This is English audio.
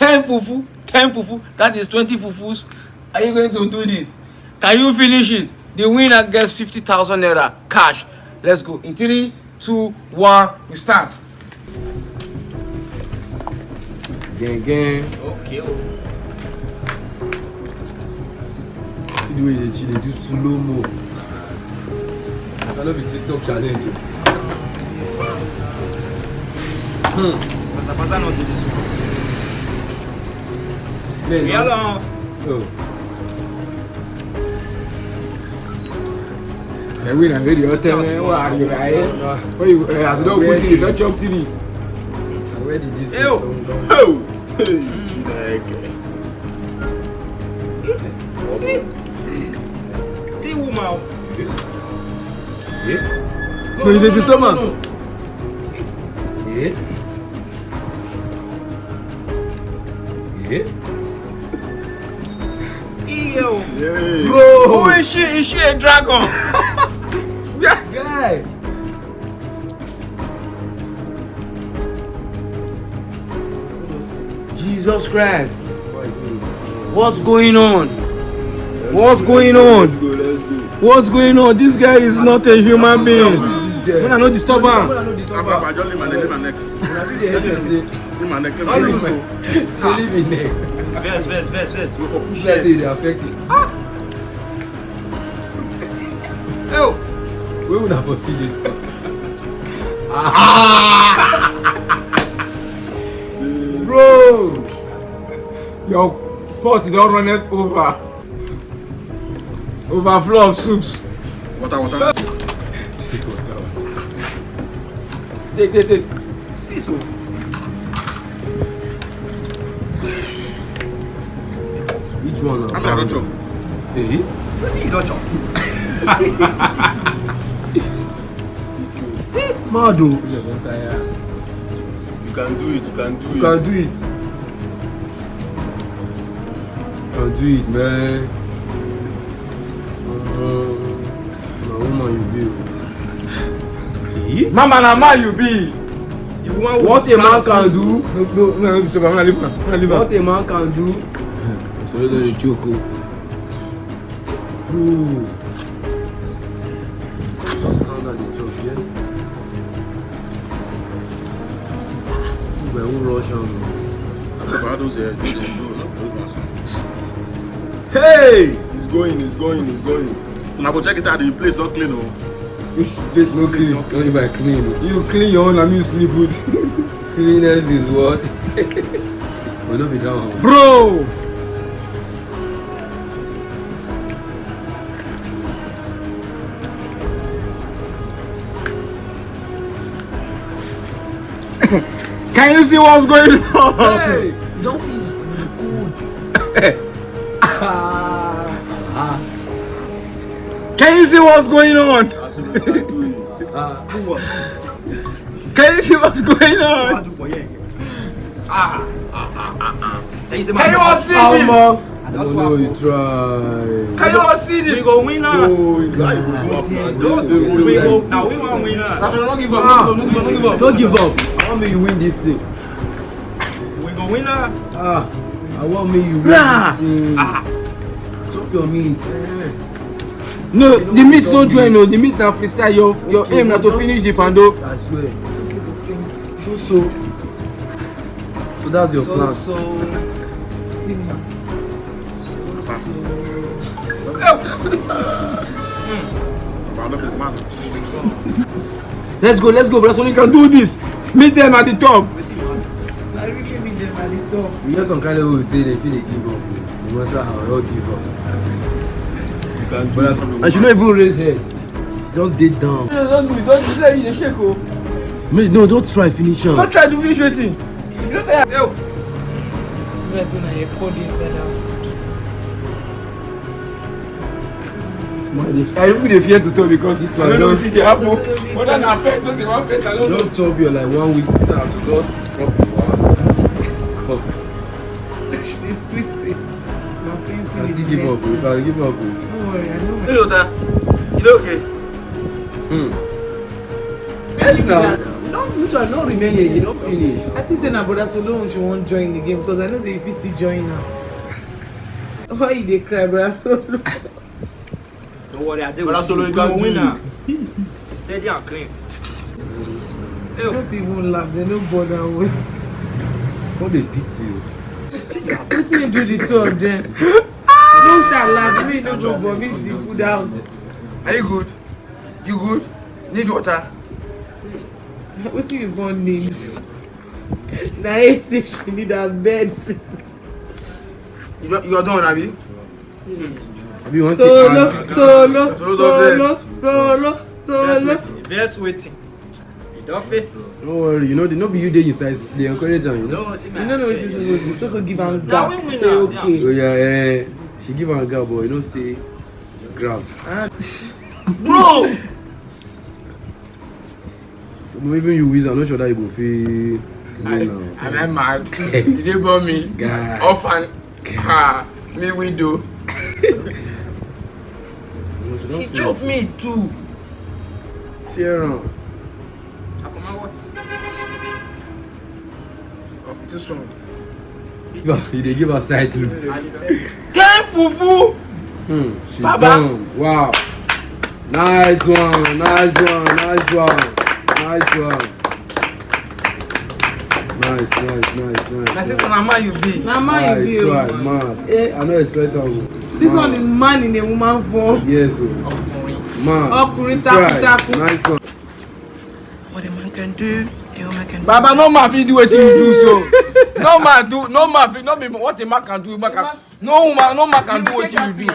10 fufu, 10 fufu, that is 20 fufus. Are you going to do this? Can you finish it? The winner gets 50,000 naira cash. Let's go. In 3, 2, 1, we start. Gang. Okay. See the way she do slow-mo. I love the TikTok challenge. Passa not do this one. Hello. Oh. Can we not video tell me what are you guys? What you as don't put in the chop TV. Where did this Oh. Hey, See woman. yeah. No, you did this man. Yeah. Yeah. Yo. Yeah. Bro, who is she? Is she a dragon? Yeah. Guy. Jesus Christ. What's going on? What's going on? Let's go. What's going on? This guy is not a human being. When I no disturb him. I just leave my neck. Leave my neck. Leave it neck. Verse. We for push Let's see it. they affect it. Oh. We would have foreseen this one. Bro. Your pot don't run it over. Overflow of soups. Water. Sick water. Take. See so. Which one? I'm not chop. Eh? What you don't chop? Mado. You can do it. You can do it. You can do it, man. No woman you be. Mama na man you be. The one who What a man can do. No, so I'm not leaving. What a man can do. So you don't joke. Bro. Just calm down the joke, yeah? Who rush on? Hey! It's going. Now go check inside the place not clean. Which place no clean? Don't even clean. You clean your own and you sleep good. Cleanliness is what? We don't be down. Bro! Can you see what's going on? Hey! You don't feel good. Can you see what's going on? Can you see what's going on? Can you see Can you all see How this? much? No, you try. Can you all see this? We go winner. Oh, Now we want winner. Don't give up. Don't give up. I want me you win this thing. We go winner. I want me you win this thing. Stop your meat. No, the meat no join. No, the meat now freestyle. Your aim now to finish the pando. I swear. So that's your plan. Let's go, bro. So you can do this. Meet them at the top. You know some kind of people say they feel they give up. No matter how, they all give up. And you don't even raise head. Just get down. Don't do it. Don't let it shake. No, don't try finish him. Don't try to finish waiting. If you don't try, yo. I really fear to talk because this one don't see the apple. But then I felt those one felt alone. Don't chop you like 1 week. So just drop the cut. It's crispy. My friend I still give up. You can give up. Don't worry, I know. You know okay? Yes, now. No, Which one? No remain here. You don't finish. I think say na brother Solo she won't join the game because I know say if you still join now. Why you dey cry, brother Solo? Don't worry, I did. Brother Solo, you can win do now. Steady and clean. They don't even laugh. They don't bother with. How they beat you? What do you do the two of them? No shall laugh. Me no go vomit the food house. Are you good? You good? Need water? What do you want need? Na AC she need a bed. You are done, Abi? Abi want Solo. Just waiting. You don't fit. Don't worry. You know they no be you dey inside. They encourage am. You know. No, she You don't know what this is. Supposed to give am Now gap. we win Say now. okay. Oh yeah. She give am a girl, but you don't stay grab. Bro! No, even you wizard, I'm not sure that you go feel. I'm mad. Did you born me? God. Orphan. Me widow. He choked me too. Tear on. I come out. Oh, too strong. They give her side look. Ten fufu. She's Baba. done. Wow. Nice one. Nice. My sister, Mama, you be. Na man you be. Try, man. I don't expect her. This one is man in a woman form. Yes, man. Ọkùnrin Try. takuntakun. Nice one. What a man can do, a woman can do. Baba, no man fit do what you do so. No man be what a man can do. No man can do what you do.